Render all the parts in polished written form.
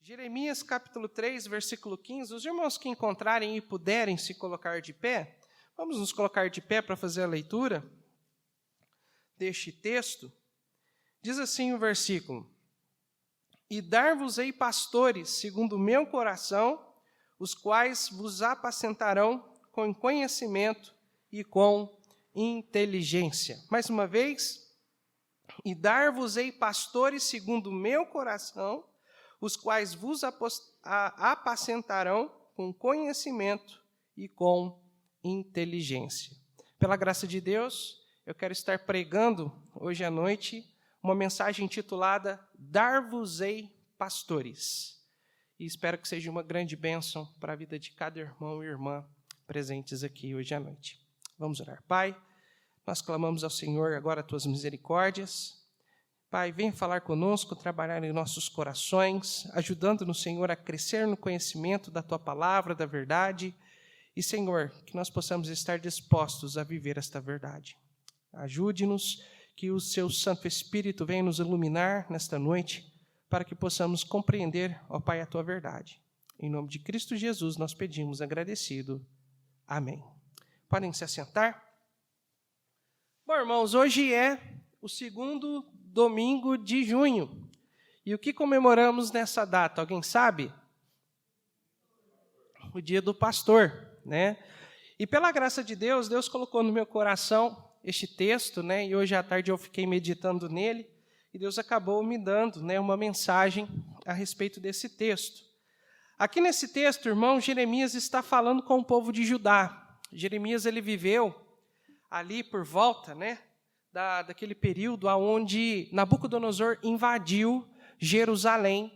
Jeremias capítulo 3, versículo 15. Os irmãos que encontrarem e puderem se colocar de pé, vamos nos colocar de pé para fazer a leitura deste texto. Diz assim o versículo: E dar-vos-ei pastores, segundo o meu coração, os quais vos apacentarão com conhecimento e com inteligência. Mais uma vez. E dar-vos-ei pastores, segundo o meu coração, os quais vos apacentarão com conhecimento e com inteligência. Pela graça de Deus, eu quero estar pregando hoje à noite uma mensagem intitulada Dar-vos-ei pastores. E espero que seja uma grande bênção para a vida de cada irmão e irmã presentes aqui hoje à noite. Vamos orar. Pai, nós clamamos ao Senhor agora as tuas misericórdias. Pai, venha falar conosco, trabalhar em nossos corações, ajudando-nos, Senhor, a crescer no conhecimento da tua palavra, da verdade. E, Senhor, que nós possamos estar dispostos a viver esta verdade. Ajude-nos, que o seu Santo Espírito venha nos iluminar nesta noite, para que possamos compreender, ó Pai, a tua verdade. Em nome de Cristo Jesus nós pedimos agradecido. Amém. Podem se assentar? Bom, irmãos, hoje é o segundo domingo de junho. E o que comemoramos nessa data? Alguém sabe? O dia do pastor, né? E pela graça de Deus, Deus colocou no meu coração este texto, né? E hoje à tarde eu fiquei meditando nele, e Deus acabou me dando, né, uma mensagem a respeito desse texto. Aqui nesse texto, irmão, Jeremias está falando com o povo de Judá. Jeremias, ele viveu ali por volta, né, daquele período onde Nabucodonosor invadiu Jerusalém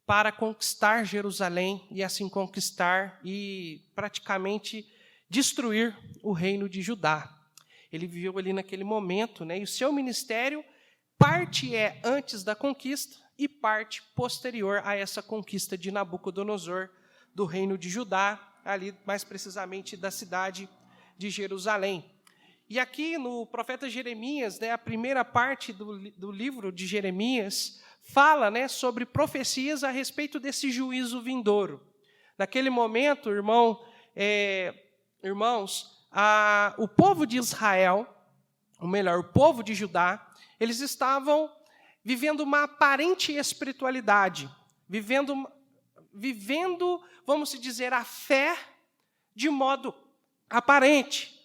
para conquistar Jerusalém e assim conquistar e praticamente destruir o reino de Judá. Ele viveu ali naquele momento, né, e o seu ministério, parte é antes da conquista e parte posterior a essa conquista de Nabucodonosor do reino de Judá, ali mais precisamente da cidade de Jerusalém. E aqui no profeta Jeremias, né, a primeira parte do livro de Jeremias fala, né, sobre profecias a respeito desse juízo vindouro. Naquele momento, o povo de Israel, ou melhor, o povo de Judá, eles estavam vivendo uma aparente espiritualidade, vivendo, vamos dizer, a fé de modo aparente.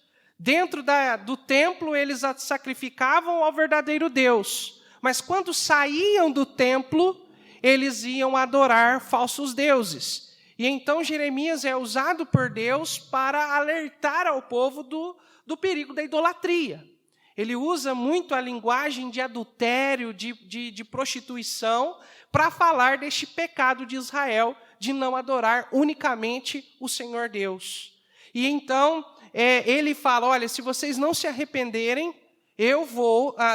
Dentro do templo, eles sacrificavam ao verdadeiro Deus. Mas quando saíam do templo, eles iam adorar falsos deuses. E então Jeremias é usado por Deus para alertar ao povo do perigo da idolatria. Ele usa muito a linguagem de adultério, de prostituição, para falar deste pecado de Israel, de não adorar unicamente o Senhor Deus. E então ele fala, olha, se vocês não se arrependerem,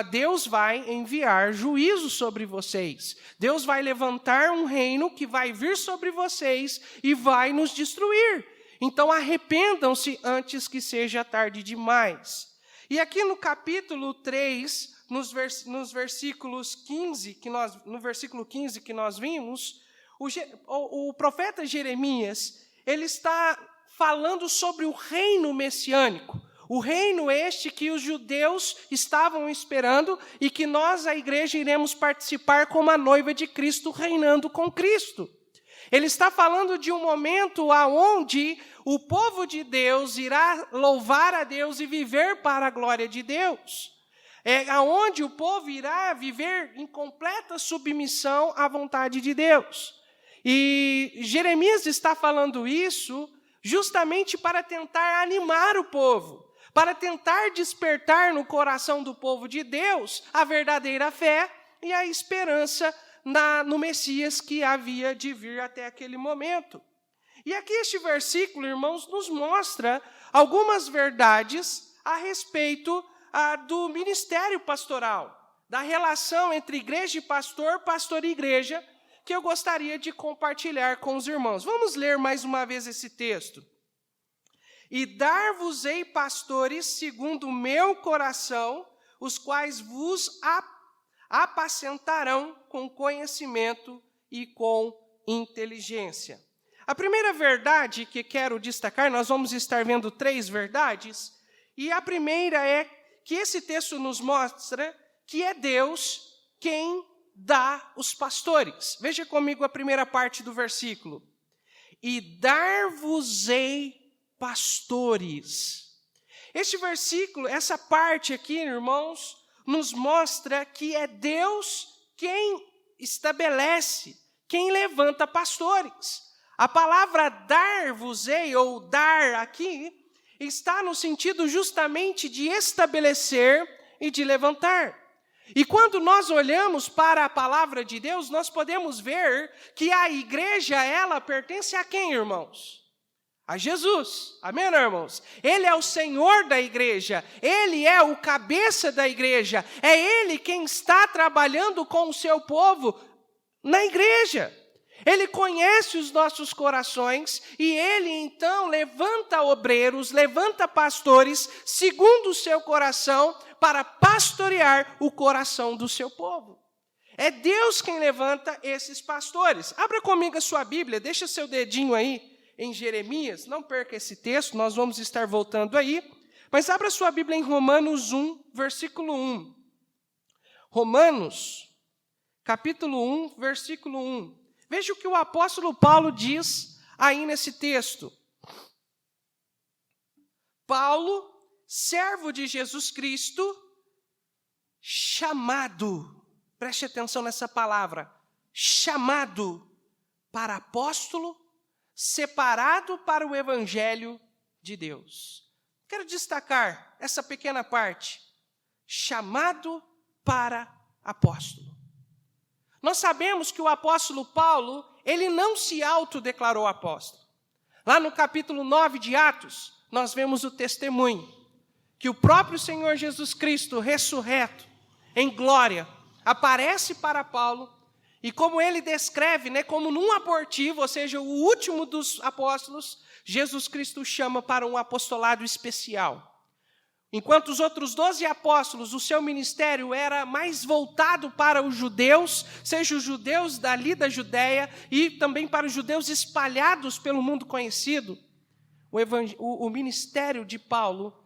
Deus vai enviar juízo sobre vocês. Deus vai levantar um reino que vai vir sobre vocês e vai nos destruir. Então arrependam-se antes que seja tarde demais. E aqui no capítulo 3, no versículo 15 que nós vimos, o profeta Jeremias, ele está falando sobre o reino messiânico, o reino este que os judeus estavam esperando e que nós, a igreja, iremos participar como a noiva de Cristo, reinando com Cristo. Ele está falando de um momento onde o povo de Deus irá louvar a Deus e viver para a glória de Deus. Onde o povo irá viver em completa submissão à vontade de Deus. E Jeremias está falando isso justamente para tentar animar o povo, para tentar despertar no coração do povo de Deus a verdadeira fé e a esperança no Messias que havia de vir até aquele momento. E aqui este versículo, irmãos, nos mostra algumas verdades a respeito do ministério pastoral, da relação entre igreja e pastor, pastor e igreja, que eu gostaria de compartilhar com os irmãos. Vamos ler mais uma vez esse texto. E dar-vos-ei pastores segundo o meu coração, os quais vos apacentarão com conhecimento e com inteligência. A primeira verdade que quero destacar, nós vamos estar vendo 3 verdades, e a primeira é que esse texto nos mostra que é Deus quem dá os pastores. Veja comigo a primeira parte do versículo. E dar-vos-ei pastores. Este versículo, essa parte aqui, irmãos, nos mostra que é Deus quem estabelece, quem levanta pastores. A palavra dar-vos-ei, ou dar aqui, está no sentido justamente de estabelecer e de levantar. E quando nós olhamos para a palavra de Deus, nós podemos ver que a igreja, ela pertence a quem, irmãos? A Jesus. Amém, irmãos? Ele é o Senhor da igreja, Ele é o cabeça da igreja, é Ele quem está trabalhando com o seu povo na igreja. Ele conhece os nossos corações e Ele, então, levanta obreiros, levanta pastores, segundo o seu coração, para pastorear o coração do seu povo. É Deus quem levanta esses pastores. Abra comigo a sua Bíblia, deixa seu dedinho aí em Jeremias, não perca esse texto, nós vamos estar voltando aí, mas abra sua Bíblia em Romanos 1, versículo 1. Romanos, capítulo 1, versículo 1. Veja o que o apóstolo Paulo diz aí nesse texto. Paulo, servo de Jesus Cristo, chamado, preste atenção nessa palavra, chamado para apóstolo, separado para o evangelho de Deus. Quero destacar essa pequena parte, chamado para apóstolo. Nós sabemos que o apóstolo Paulo, ele não se autodeclarou apóstolo. Lá no capítulo 9 de Atos, nós vemos o testemunho, que o próprio Senhor Jesus Cristo, ressurreto, em glória, aparece para Paulo, e como ele descreve, como num abortivo, ou seja, o último dos apóstolos, Jesus Cristo chama para um apostolado especial. Enquanto os outros 12 apóstolos, o seu ministério era mais voltado para os judeus, seja os judeus dali da Judéia e também para os judeus espalhados pelo mundo conhecido, o ministério de Paulo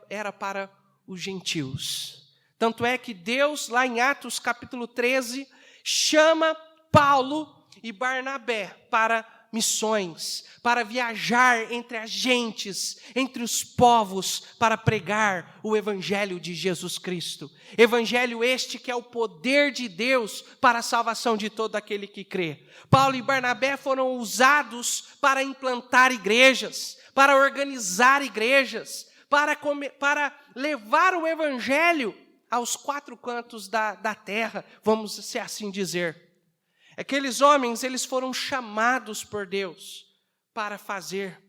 era para os gentios. Tanto é que Deus, lá em Atos capítulo 13, chama Paulo e Barnabé para missões, para viajar entre as gentes, entre os povos, para pregar o evangelho de Jesus Cristo. Evangelho este que é o poder de Deus para a salvação de todo aquele que crê. Paulo e Barnabé foram usados para implantar igrejas, para organizar igrejas, para levar o evangelho aos 4 cantos da terra, vamos assim dizer. Aqueles homens, eles foram chamados por Deus para fazer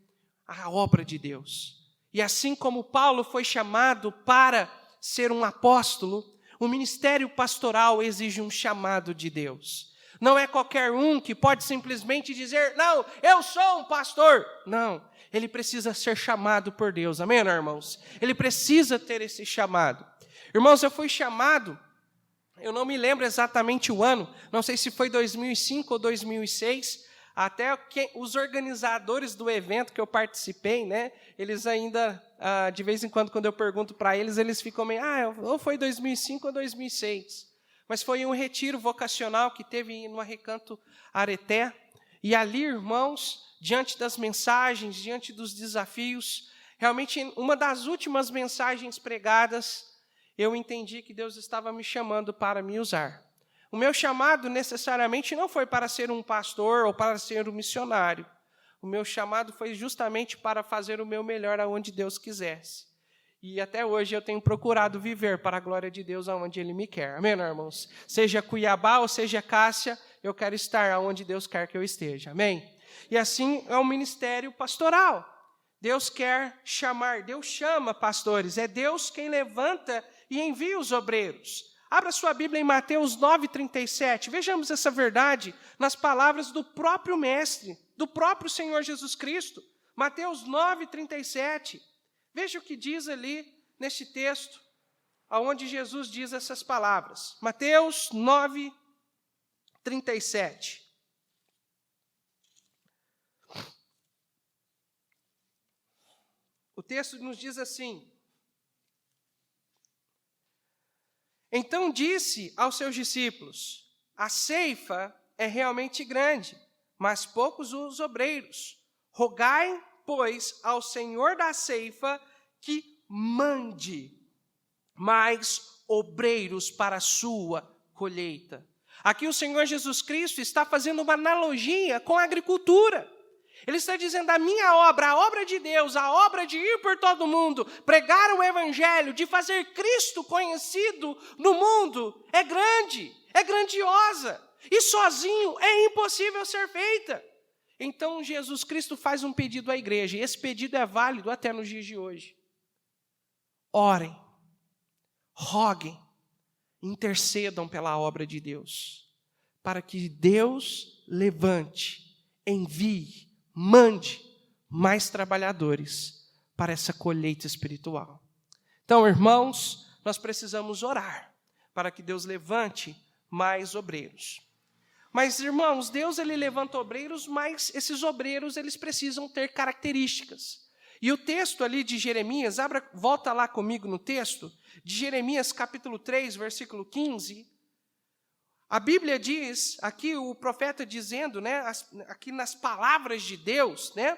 a obra de Deus. E assim como Paulo foi chamado para ser um apóstolo, o ministério pastoral exige um chamado de Deus. Não é qualquer um que pode simplesmente dizer, não, eu sou um pastor. Não, ele precisa ser chamado por Deus, amém, irmãos? Ele precisa ter esse chamado. Irmãos, eu fui chamado, eu não me lembro exatamente o ano, não sei se foi 2005 ou 2006, até os organizadores do evento que eu participei, eles ainda, de vez em quando eu pergunto para eles, eles ficam meio, ou foi 2005 ou 2006. Mas foi um retiro vocacional que teve no Recanto Areté, e ali, irmãos, diante das mensagens, diante dos desafios, realmente uma das últimas mensagens pregadas, eu entendi que Deus estava me chamando para me usar. O meu chamado necessariamente não foi para ser um pastor ou para ser um missionário. O meu chamado foi justamente para fazer o meu melhor aonde Deus quisesse. E até hoje eu tenho procurado viver para a glória de Deus aonde Ele me quer. Amém, irmãos? Seja Cuiabá ou seja Cássia, eu quero estar aonde Deus quer que eu esteja. Amém? E assim é o ministério pastoral. Deus quer chamar, Deus chama pastores. É Deus quem levanta e envia os obreiros. Abra sua Bíblia em Mateus 9:37. Vejamos essa verdade nas palavras do próprio Mestre, do próprio Senhor Jesus Cristo. Mateus 9:37. Veja o que diz ali neste texto, onde Jesus diz essas palavras. Mateus 9:37. texto nos diz assim: então disse aos seus discípulos: a ceifa é realmente grande, mas poucos os obreiros. Rogai, pois, ao Senhor da ceifa que mande mais obreiros para a sua colheita. Aqui o Senhor Jesus Cristo está fazendo uma analogia com a agricultura. Ele está dizendo: a minha obra, a obra de Deus, a obra de ir por todo mundo, pregar o evangelho, de fazer Cristo conhecido no mundo, é grande, é grandiosa, e sozinho é impossível ser feita. Então Jesus Cristo faz um pedido à igreja, e esse pedido é válido até nos dias de hoje. Orem, roguem, intercedam pela obra de Deus, para que Deus levante, envie, mande mais trabalhadores para essa colheita espiritual. Então, irmãos, nós precisamos orar para que Deus levante mais obreiros. Mas, irmãos, Deus ele levanta obreiros, mas esses obreiros eles precisam ter características. E o texto ali de Jeremias, volta lá comigo no texto, de Jeremias capítulo 3, versículo 15, a Bíblia diz, aqui o profeta dizendo, né, aqui nas palavras de Deus, né,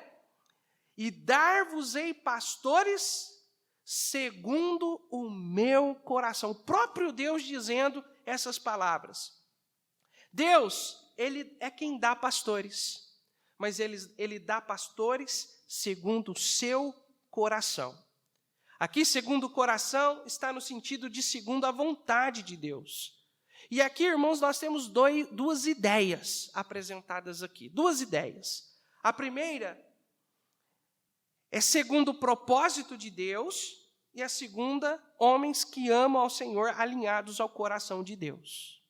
e dar-vos-ei pastores segundo o meu coração. O próprio Deus dizendo essas palavras. Deus, ele é quem dá pastores, mas ele dá pastores segundo o seu coração. Aqui, segundo o coração, está no sentido de segundo a vontade de Deus. E aqui, irmãos, nós temos duas ideias apresentadas aqui. Duas ideias. A primeira é segundo o propósito de Deus, e a segunda, homens que amam ao Senhor, alinhados ao coração de Deus.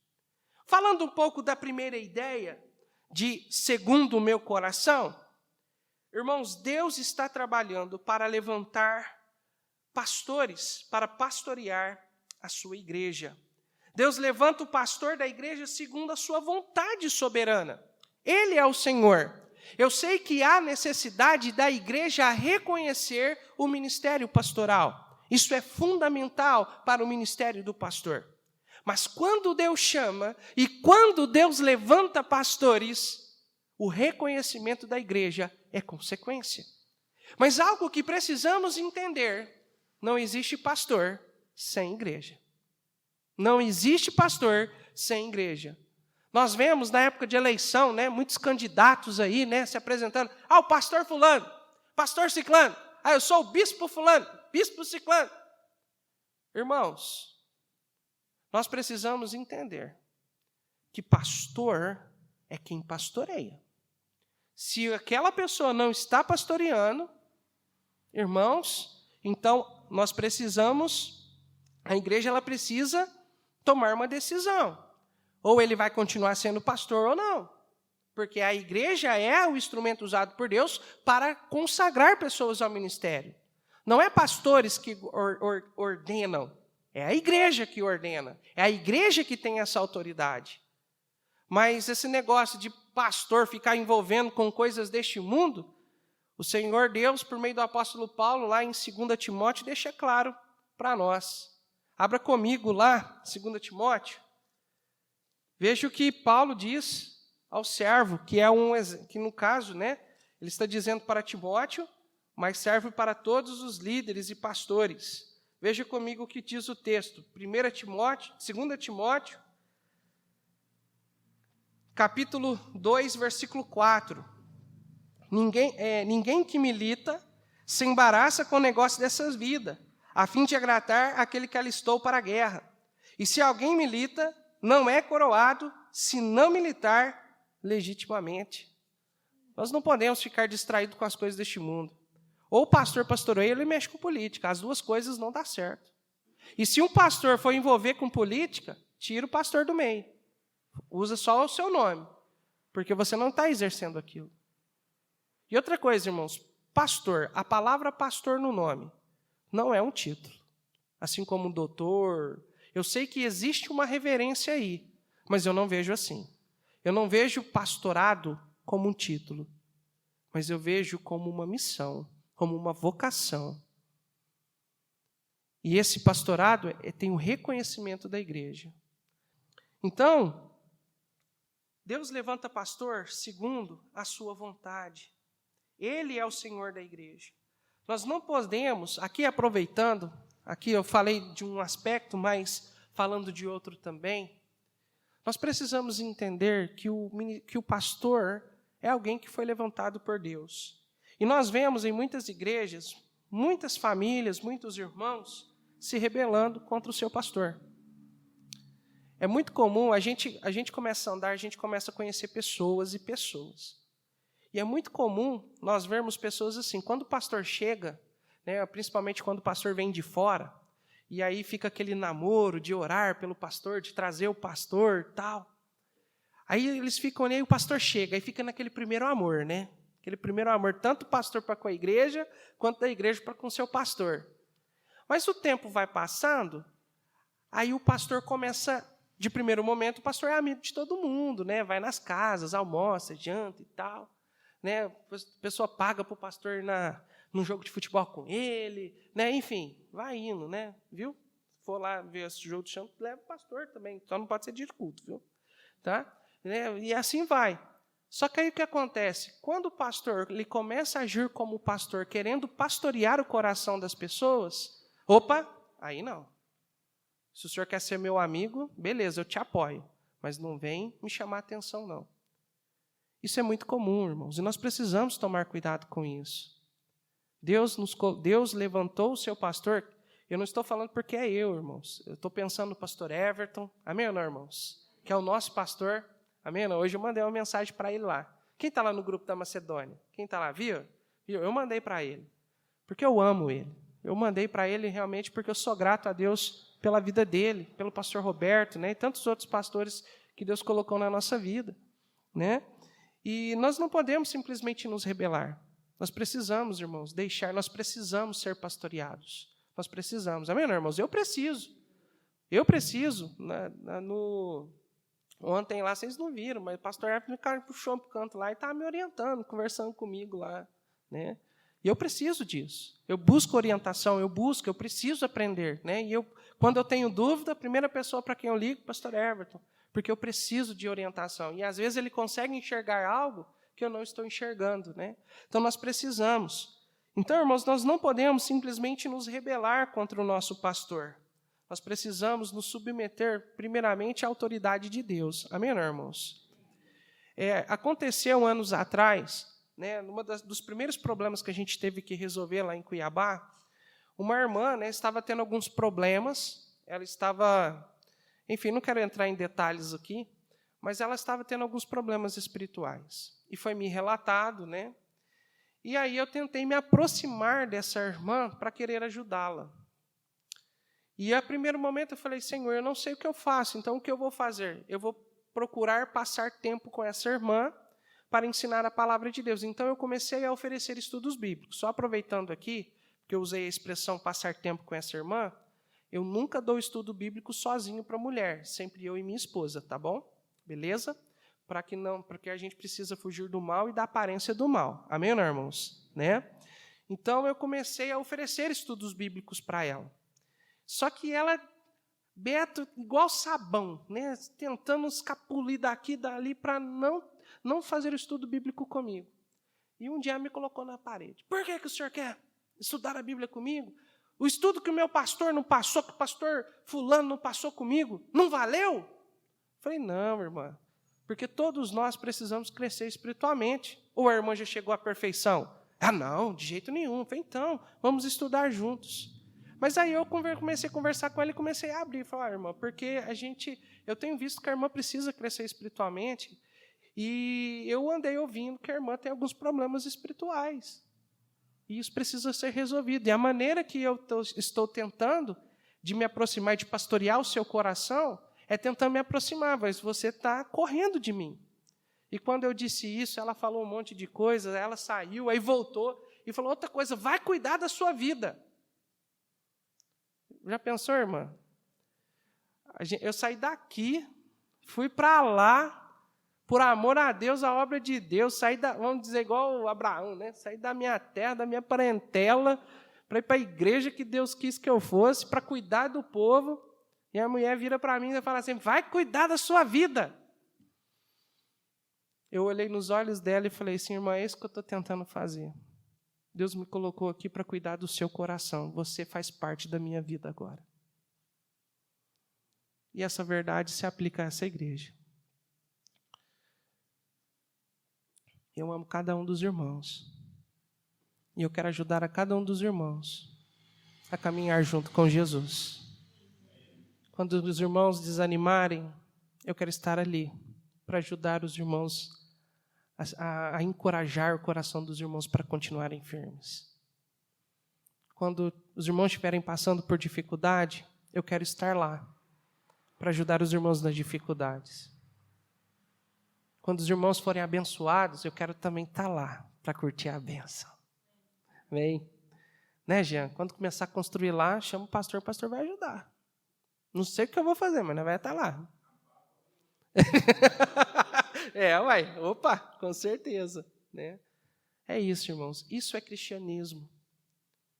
Falando um pouco da primeira ideia, de segundo o meu coração, irmãos, Deus está trabalhando para levantar pastores, para pastorear a sua igreja. Deus levanta o pastor da igreja segundo a sua vontade soberana. Ele é o Senhor. Eu sei que há necessidade da igreja reconhecer o ministério pastoral. Isso é fundamental para o ministério do pastor. Mas quando Deus chama e quando Deus levanta pastores, o reconhecimento da igreja é consequência. Mas algo que precisamos entender: não existe pastor sem igreja. Não existe pastor sem igreja. Nós vemos na época de eleição, né, muitos candidatos aí, né, se apresentando. O pastor fulano, pastor ciclano. Eu sou o bispo fulano, bispo ciclano. Irmãos, nós precisamos entender que pastor é quem pastoreia. Se aquela pessoa não está pastoreando, irmãos, então nós precisamos, a igreja ela precisa tomar uma decisão. Ou ele vai continuar sendo pastor ou não. Porque a igreja é o instrumento usado por Deus para consagrar pessoas ao ministério. Não é pastores que ordenam, é a igreja que ordena. É a igreja que tem essa autoridade. Mas esse negócio de pastor ficar envolvendo com coisas deste mundo, o Senhor Deus, por meio do apóstolo Paulo, lá em 2 Timóteo, deixa claro para nós. Abra comigo lá, 2 Timóteo. Veja o que Paulo diz ao servo, que no caso, né, ele está dizendo para Timóteo, mas serve para todos os líderes e pastores. Veja comigo o que diz o texto. 2 Timóteo, capítulo 2, versículo 4. Ninguém que milita se embaraça com o negócio dessas vidas, a fim de agradar aquele que alistou para a guerra. E se alguém milita, não é coroado se não militar legitimamente. Nós não podemos ficar distraídos com as coisas deste mundo. Ou o pastor pastoreia, ele mexe com política. As duas coisas não dão certo. E se um pastor for envolver com política, tira o pastor do meio. Usa só o seu nome, porque você não está exercendo aquilo. E outra coisa, irmãos, pastor, a palavra pastor no nome não é um título. Assim como doutor. Eu sei que existe uma reverência aí, mas eu não vejo assim. Eu não vejo pastorado como um título, mas eu vejo como uma missão, como uma vocação. E esse pastorado tem o reconhecimento da igreja. Então, Deus levanta pastor segundo a sua vontade. Ele é o Senhor da igreja. Nós não podemos, aqui aproveitando, aqui eu falei de um aspecto, mas falando de outro também, nós precisamos entender que o pastor é alguém que foi levantado por Deus. E nós vemos em muitas igrejas, muitas famílias, muitos irmãos se rebelando contra o seu pastor. É muito comum, a gente começa a andar, a gente começa a conhecer pessoas e pessoas. E é muito comum nós vermos pessoas assim, quando o pastor chega, né, principalmente quando o pastor vem de fora, e aí fica aquele namoro de orar pelo pastor, de trazer o pastor e tal. Aí eles ficam ali, o pastor chega, aí fica naquele primeiro amor, né? Aquele primeiro amor, tanto o pastor para com a igreja, quanto da igreja para com o seu pastor. Mas o tempo vai passando, aí o pastor começa, de primeiro momento, o pastor é amigo de todo mundo, né? Vai nas casas, almoça, janta e tal. Né? A pessoa paga para o pastor num jogo de futebol com ele, né? Enfim, vai indo, né? Viu? Se for lá ver esse jogo de chão, leva o pastor também, só não pode ser dia de culto, viu? Tá? Né? E assim vai. Só que aí o que acontece? Quando o pastor ele começa a agir como pastor, querendo pastorear o coração das pessoas, opa, aí não. Se o senhor quer ser meu amigo, beleza, eu te apoio, mas não vem me chamar a atenção, não. Isso é muito comum, irmãos, e nós precisamos tomar cuidado com isso. Deus levantou o seu pastor, eu não estou falando porque é eu, irmãos, eu estou pensando no pastor Everton, amém ou não, irmãos? Que é o nosso pastor, amém ou não? Hoje eu mandei uma mensagem para ele lá. Quem está lá no grupo da Macedônia? Quem está lá, viu? Eu mandei para ele, porque eu amo ele. Eu mandei para ele realmente porque eu sou grato a Deus pela vida dele, pelo pastor Roberto, né, e tantos outros pastores que Deus colocou na nossa vida, né? E nós não podemos simplesmente nos rebelar. Nós precisamos, irmãos, nós precisamos ser pastoreados. Nós precisamos. Amém, irmãos? Eu preciso. Ontem lá, vocês não viram, mas o pastor Everton me puxou para o canto lá e estava me orientando, conversando comigo lá, né? E eu preciso disso. Eu busco orientação, eu preciso aprender, né? E quando eu tenho dúvida, a primeira pessoa para quem eu ligo é o pastor Everton, porque eu preciso de orientação. E, às vezes, ele consegue enxergar algo que eu não estou enxergando, né? Então, nós precisamos. Então, irmãos, nós não podemos simplesmente nos rebelar contra o nosso pastor. Nós precisamos nos submeter, primeiramente, à autoridade de Deus. Amém, irmãos? Aconteceu anos atrás, né, dos primeiros problemas que a gente teve que resolver lá em Cuiabá, uma irmã, né, estava tendo alguns problemas, ela estava, enfim, não quero entrar em detalhes aqui, mas ela estava tendo alguns problemas espirituais. E foi me relatado, né? E aí eu tentei me aproximar dessa irmã para querer ajudá-la. E, a primeiro momento, eu falei, Senhor, eu não sei o que eu faço, então o que eu vou fazer? Eu vou procurar passar tempo com essa irmã para ensinar a palavra de Deus. Então, eu comecei a oferecer estudos bíblicos. Só aproveitando aqui, que eu usei a expressão passar tempo com essa irmã, eu nunca dou estudo bíblico sozinho para mulher, sempre eu e minha esposa, tá bom? Beleza? Porque a gente precisa fugir do mal e da aparência do mal. Amém, né, irmãos? Né? Então, eu comecei a oferecer estudos bíblicos para ela. Só que ela, Beto, igual sabão, né? Tentando escapulir daqui e dali para não fazer o estudo bíblico comigo. E um dia ela me colocou na parede. Por que o senhor quer estudar a Bíblia comigo? O estudo que o meu pastor não passou, que o pastor fulano não passou comigo, não valeu? Falei, não, irmã, porque todos nós precisamos crescer espiritualmente. Ou a irmã já chegou à perfeição? Ah, não, de jeito nenhum. Falei, então, vamos estudar juntos. Mas aí eu comecei a conversar com ela e comecei a abrir. Falar, irmã, porque eu tenho visto que a irmã precisa crescer espiritualmente e eu andei ouvindo que a irmã tem alguns problemas espirituais. E isso precisa ser resolvido. E a maneira que eu estou tentando de me aproximar e de pastorear o seu coração é tentando me aproximar, mas você está correndo de mim. E quando eu disse isso, ela falou um monte de coisas, ela saiu, aí voltou e falou outra coisa, vai cuidar da sua vida. Já pensou, irmã? Eu saí daqui, fui para lá, por amor a Deus, a obra de Deus, vamos dizer igual o Abraão, né? Saí da minha terra, da minha parentela, para ir para a igreja que Deus quis que eu fosse, para cuidar do povo. E a mulher vira para mim e fala assim, vai cuidar da sua vida. Eu olhei nos olhos dela e falei assim, irmã, é isso que eu estou tentando fazer. Deus me colocou aqui para cuidar do seu coração. Você faz parte da minha vida agora. E essa verdade se aplica a essa igreja. Eu amo cada um dos irmãos. E eu quero ajudar a cada um dos irmãos a caminhar junto com Jesus. Quando os irmãos desanimarem, eu quero estar ali para ajudar os irmãos a encorajar o coração dos irmãos para continuarem firmes. Quando os irmãos estiverem passando por dificuldade, eu quero estar lá para ajudar os irmãos nas dificuldades. Quando os irmãos forem abençoados, eu quero também estar lá para curtir a bênção. Amém? Né, Jean? Quando começar a construir lá, chama o pastor vai ajudar. Não sei o que eu vou fazer, mas nós vai estar lá. Opa, com certeza. Né? É isso, irmãos. Isso é cristianismo.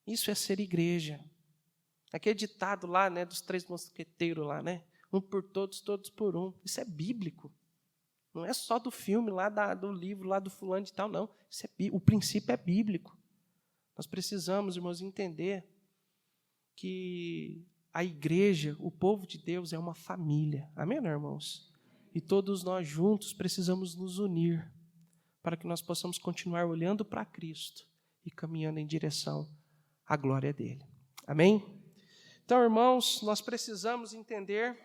Isso é ser igreja. Aquele ditado lá, né, dos 3 mosqueteiros lá, né? Um por todos, todos por um. Isso é bíblico. Não é só do filme, lá do livro, lá do fulano de tal, não. O princípio é bíblico. Nós precisamos, irmãos, entender que a igreja, o povo de Deus, é uma família. Amém, irmãos? E todos nós juntos precisamos nos unir para que nós possamos continuar olhando para Cristo e caminhando em direção à glória dele. Amém? Então, irmãos, nós precisamos entender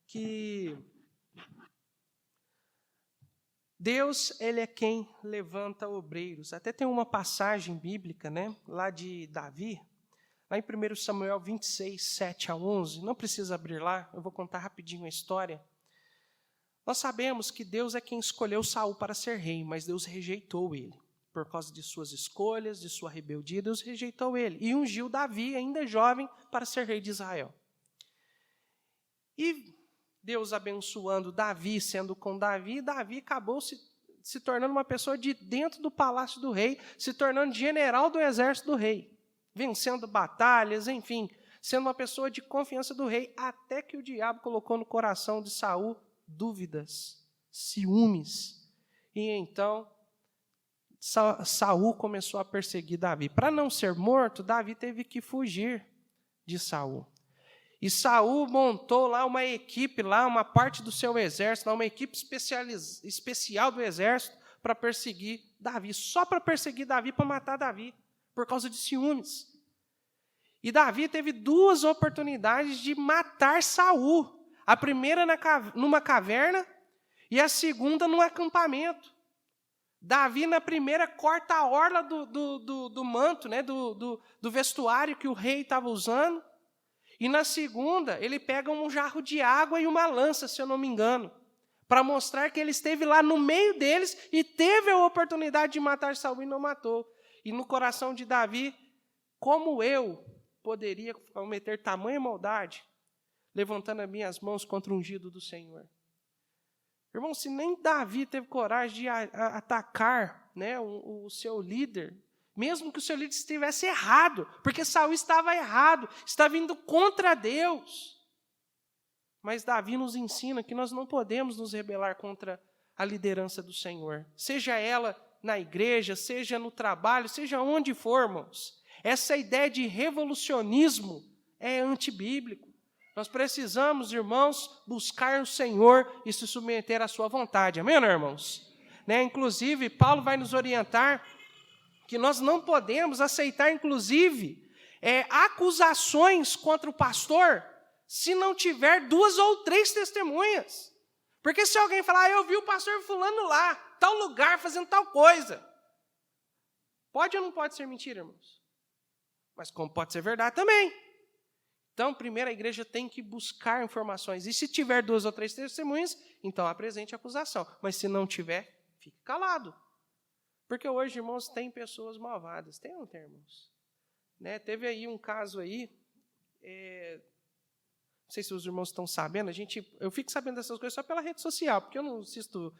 que Deus, ele é quem levanta obreiros. Até tem uma passagem bíblica, né, lá de Davi, lá em 1 Samuel 26, 7 a 11. Não precisa abrir lá, eu vou contar rapidinho a história. Nós sabemos que Deus é quem escolheu Saul para ser rei, mas Deus rejeitou ele. Por causa de suas escolhas, de sua rebeldia, Deus rejeitou ele. E ungiu Davi, ainda jovem, para ser rei de Israel. E Deus abençoando Davi, sendo com Davi, Davi acabou se tornando uma pessoa de dentro do palácio do rei, se tornando general do exército do rei, vencendo batalhas, enfim, sendo uma pessoa de confiança do rei, até que o diabo colocou no coração de Saul dúvidas, ciúmes. E então Saul começou a perseguir Davi. Para não ser morto, Davi teve que fugir de Saul. E Saul montou lá uma equipe, lá uma parte do seu exército, lá uma equipe especial do exército para perseguir Davi. Só para perseguir Davi, para matar Davi, por causa de ciúmes. E Davi teve 2 oportunidades de matar Saul. A primeira numa caverna e a segunda num acampamento. Davi, na primeira, corta a orla do manto, né, do vestuário que o rei estava usando. E na segunda, ele pega um jarro de água e uma lança, se eu não me engano, para mostrar que ele esteve lá no meio deles e teve a oportunidade de matar Saul e não matou. E no coração de Davi, como eu poderia cometer tamanha maldade, levantando as minhas mãos contra o ungido do Senhor? Irmão, se nem Davi teve coragem de atacar, né, o seu líder, mesmo que o seu líder estivesse errado, porque Saul estava errado, estava indo contra Deus. Mas Davi nos ensina que nós não podemos nos rebelar contra a liderança do Senhor, seja ela na igreja, seja no trabalho, seja onde formos. Essa ideia de revolucionismo é antibíblico. Nós precisamos, irmãos, buscar o Senhor e se submeter à sua vontade. Amém, irmãos? Né? Inclusive, Paulo vai nos orientar que nós não podemos aceitar, inclusive, acusações contra o pastor se não tiver 2 ou 3 testemunhas. Porque se alguém falar, eu vi o pastor fulano lá, tal lugar, fazendo tal coisa. Pode ou não pode ser mentira, irmãos? Mas como pode ser verdade também. Então, primeiro a igreja tem que buscar informações. E se tiver 2 ou 3 testemunhas, então apresente a acusação. Mas se não tiver, fique calado. Porque hoje, irmãos, tem pessoas malvadas. Tem ou não tem, irmãos? Né? Teve aí um caso aí, não sei se os irmãos estão sabendo, eu fico sabendo dessas coisas só pela rede social, porque eu não assisto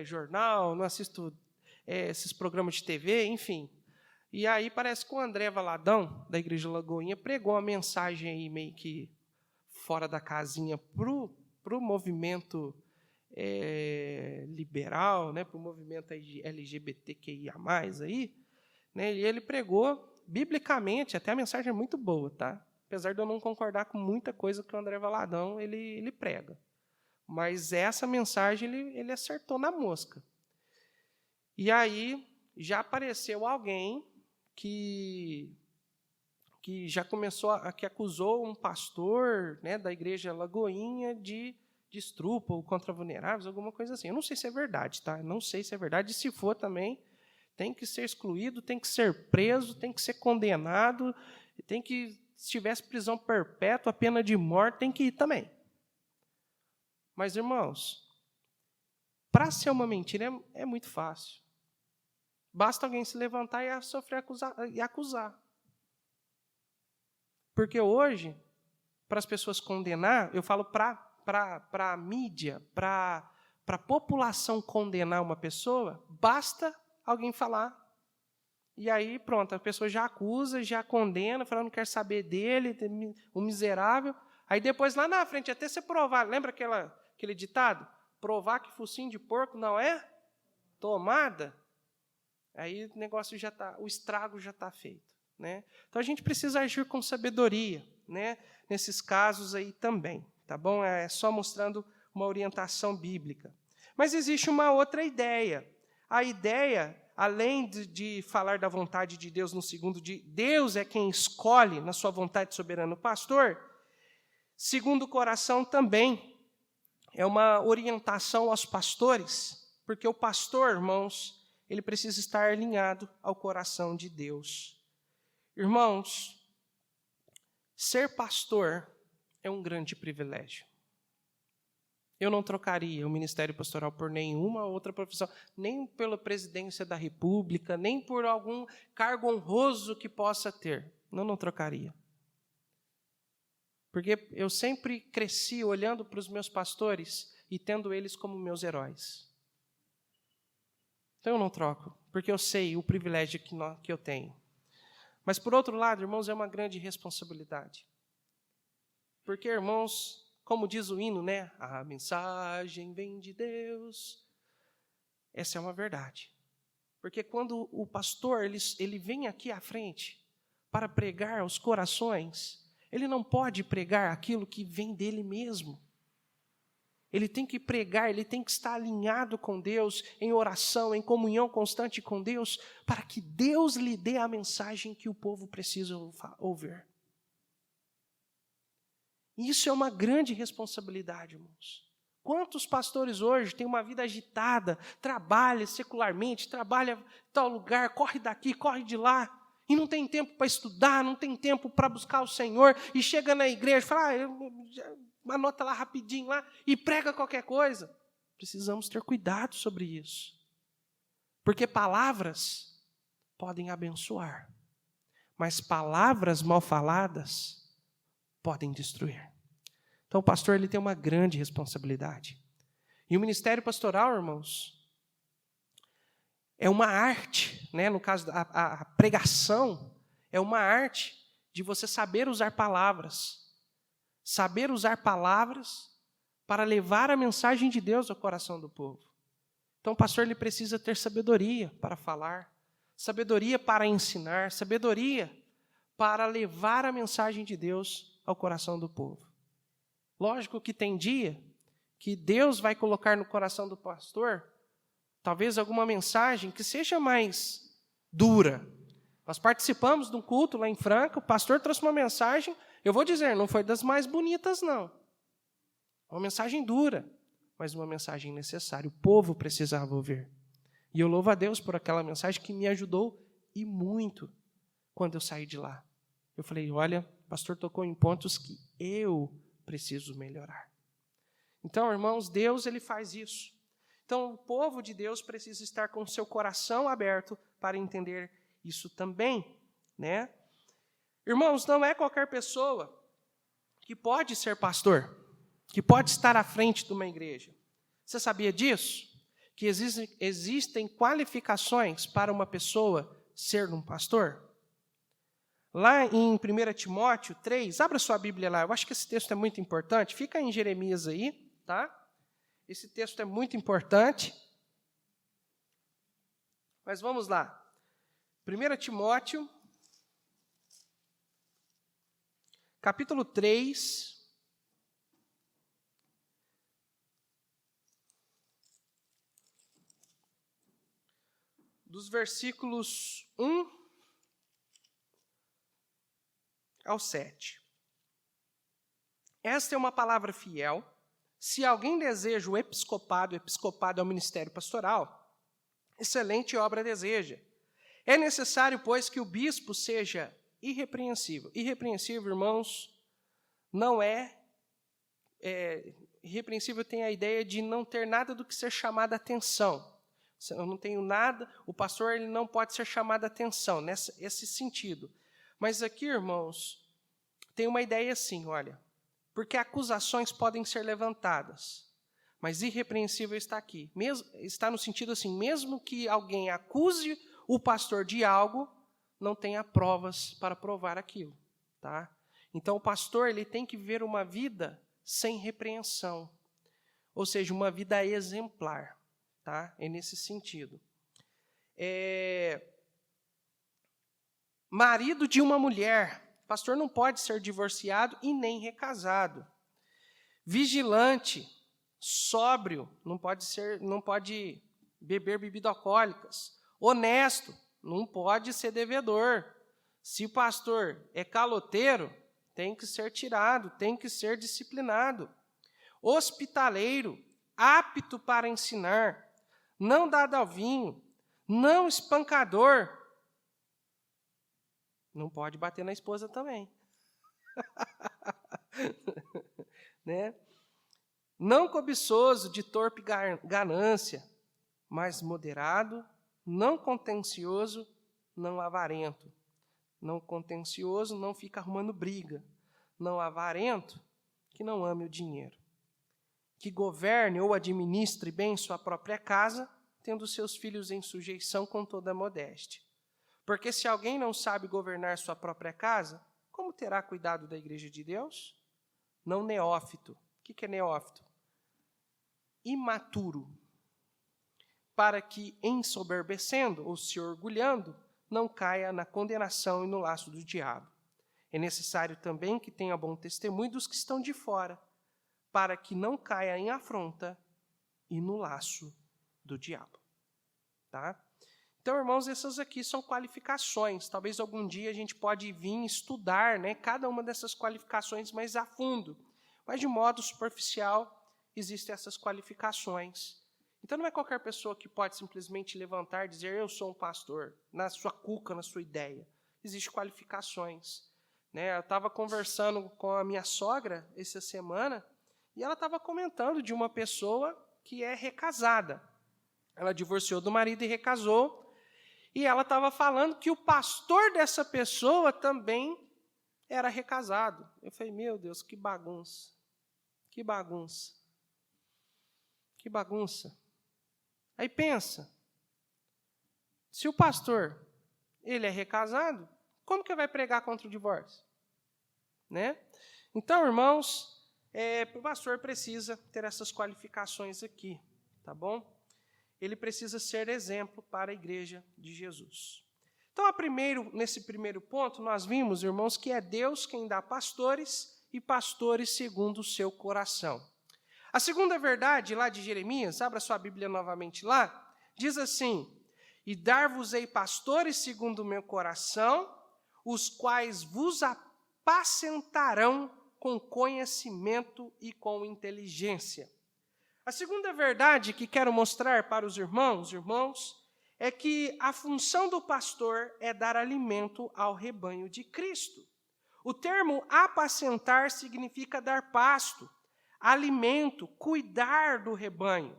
jornal, não assisto esses programas de TV, enfim. E aí parece que o André Valadão, da Igreja Lagoinha, pregou uma mensagem aí meio que fora da casinha para o movimento liberal, né, para o movimento LGBTQIA+, aí, né, e ele pregou biblicamente, até a mensagem é muito boa, tá? Apesar de eu não concordar com muita coisa que o André Valadão ele prega. Mas essa mensagem ele acertou na mosca. E aí já apareceu alguém que já começou que acusou um pastor, né, da Igreja Lagoinha de estrupro contra vulneráveis, alguma coisa assim. Eu não sei se é verdade, tá? Não sei se é verdade. E se for também, tem que ser excluído, tem que ser preso, tem que ser condenado, tem que, se tivesse prisão perpétua, pena de morte, tem que ir também. Mas, irmãos, para ser uma mentira é muito fácil. Basta alguém se levantar e acusar. Porque hoje, para as pessoas condenar, eu falo para a mídia, para a população condenar uma pessoa, basta alguém falar. E aí, pronto, a pessoa já acusa, já condena, falando que não quer saber dele, um miserável. Aí depois, lá na frente, até ser provado, lembra aquele ditado? Provar que focinho de porco não é tomada? Aí o negócio já está, o estrago já está feito. Né? Então, a gente precisa agir com sabedoria, né? Nesses casos aí também. Tá bom? É só mostrando uma orientação bíblica. Mas existe uma outra ideia. A ideia, além de falar da vontade de Deus no segundo de Deus é quem escolhe na sua vontade soberana o pastor, segundo o coração também é uma orientação aos pastores, porque o pastor, irmãos, ele precisa estar alinhado ao coração de Deus. Irmãos, ser pastor é um grande privilégio. Eu não trocaria o ministério pastoral por nenhuma outra profissão, nem pela presidência da República, nem por algum cargo honroso que possa ter. Não trocaria. Porque eu sempre cresci olhando para os meus pastores e tendo eles como meus heróis. Então eu não troco, porque eu sei o privilégio que eu tenho. Mas, por outro lado, irmãos, é uma grande responsabilidade. Porque, irmãos, como diz o hino, né? A mensagem vem de Deus. Essa é uma verdade. Porque quando o pastor ele vem aqui à frente para pregar aos corações, ele não pode pregar aquilo que vem dele mesmo. Ele tem que pregar, ele tem que estar alinhado com Deus, em oração, em comunhão constante com Deus, para que Deus lhe dê a mensagem que o povo precisa ouvir. Isso é uma grande responsabilidade, irmãos. Quantos pastores hoje têm uma vida agitada, trabalha secularmente, trabalha em tal lugar, corre daqui, corre de lá, e não tem tempo para estudar, não tem tempo para buscar o Senhor, e chega na igreja e fala, anota lá rapidinho lá e prega qualquer coisa. Precisamos ter cuidado sobre isso. Porque palavras podem abençoar, mas palavras mal faladas podem destruir. Então o pastor ele tem uma grande responsabilidade. E o ministério pastoral, irmãos, é uma arte, né? No caso a pregação é uma arte de você saber usar palavras. Saber usar palavras para levar a mensagem de Deus ao coração do povo. Então, o pastor ele precisa ter sabedoria para falar, sabedoria para ensinar, sabedoria para levar a mensagem de Deus ao coração do povo. Lógico que tem dia que Deus vai colocar no coração do pastor talvez alguma mensagem que seja mais dura. Nós participamos de um culto lá em Franca, o pastor trouxe uma mensagem. Eu vou dizer, não foi das mais bonitas, não. Uma mensagem dura, mas uma mensagem necessária. O povo precisava ouvir. E eu louvo a Deus por aquela mensagem que me ajudou e muito quando eu saí de lá. Eu falei, olha, o pastor tocou em pontos que eu preciso melhorar. Então, irmãos, Deus ele faz isso. Então, o povo de Deus precisa estar com o seu coração aberto para entender isso também, né? Irmãos, não é qualquer pessoa que pode ser pastor, que pode estar à frente de uma igreja. Você sabia disso? Que existem qualificações para uma pessoa ser um pastor? Lá em 1 Timóteo 3, abra sua Bíblia lá, eu acho que esse texto é muito importante, fica em Jeremias aí, tá? Esse texto é muito importante. Mas vamos lá. 1 Timóteo, capítulo 3, dos versículos 1 ao 7. Esta é uma palavra fiel. Se alguém deseja o episcopado é o ministério pastoral, excelente obra deseja. É necessário, pois, que o bispo seja irrepreensível. Irrepreensível, irmãos, não irrepreensível tem a ideia de não ter nada do que ser chamado a atenção. Eu não tenho nada, o pastor ele não pode ser chamado a atenção, nesse sentido. Mas aqui, irmãos, tem uma ideia assim, olha, porque acusações podem ser levantadas, mas irrepreensível está aqui. Está no sentido assim, mesmo que alguém acuse o pastor de algo, não tenha provas para provar aquilo. Tá? Então, o pastor ele tem que viver uma vida sem repreensão, ou seja, uma vida exemplar. Tá? É nesse sentido. Marido de uma mulher, pastor não pode ser divorciado e nem recasado. Vigilante, sóbrio, não pode beber bebidas alcoólicas. Honesto, não pode ser devedor. Se o pastor é caloteiro, tem que ser tirado, tem que ser disciplinado. Hospitaleiro, apto para ensinar, não dado ao vinho, não espancador. Não pode bater na esposa também. Né? Não cobiçoso de torpe ganância, mas moderado, não contencioso, não avarento. Não contencioso, não fica arrumando briga. Não avarento, que não ame o dinheiro. Que governe ou administre bem sua própria casa, tendo seus filhos em sujeição com toda a modéstia. Porque se alguém não sabe governar sua própria casa, como terá cuidado da igreja de Deus? Não neófito. O que é neófito? Imaturo. Para que, ensoberbecendo ou se orgulhando, não caia na condenação e no laço do diabo. É necessário também que tenha bom testemunho dos que estão de fora, para que não caia em afronta e no laço do diabo. Tá? Então, irmãos, essas aqui são qualificações. Talvez algum dia a gente pode vir estudar, né, cada uma dessas qualificações mais a fundo. Mas, de modo superficial, existem essas qualificações. Então, não é qualquer pessoa que pode simplesmente levantar e dizer, eu sou um pastor, na sua cuca, na sua ideia. Existem qualificações. Né? Eu estava conversando com a minha sogra essa semana, e ela estava comentando de uma pessoa que é recasada. Ela divorciou do marido e recasou. E ela estava falando que o pastor dessa pessoa também era recasado. Eu falei, meu Deus, que bagunça. Que bagunça. Que bagunça. Aí pensa, se o pastor ele é recasado, como que vai pregar contra o divórcio? Né? Então, irmãos, o pastor precisa ter essas qualificações aqui, tá bom? Ele precisa ser exemplo para a igreja de Jesus. Então, nesse primeiro ponto, nós vimos, irmãos, que é Deus quem dá pastores e pastores segundo o seu coração. A segunda verdade, lá de Jeremias, abra sua Bíblia novamente lá, diz assim, e dar-vos-ei pastores segundo o meu coração, os quais vos apacentarão com conhecimento e com inteligência. A segunda verdade que quero mostrar para os irmãos, é que a função do pastor é dar alimento ao rebanho de Cristo. O termo apacentar significa dar pasto, alimento, cuidar do rebanho.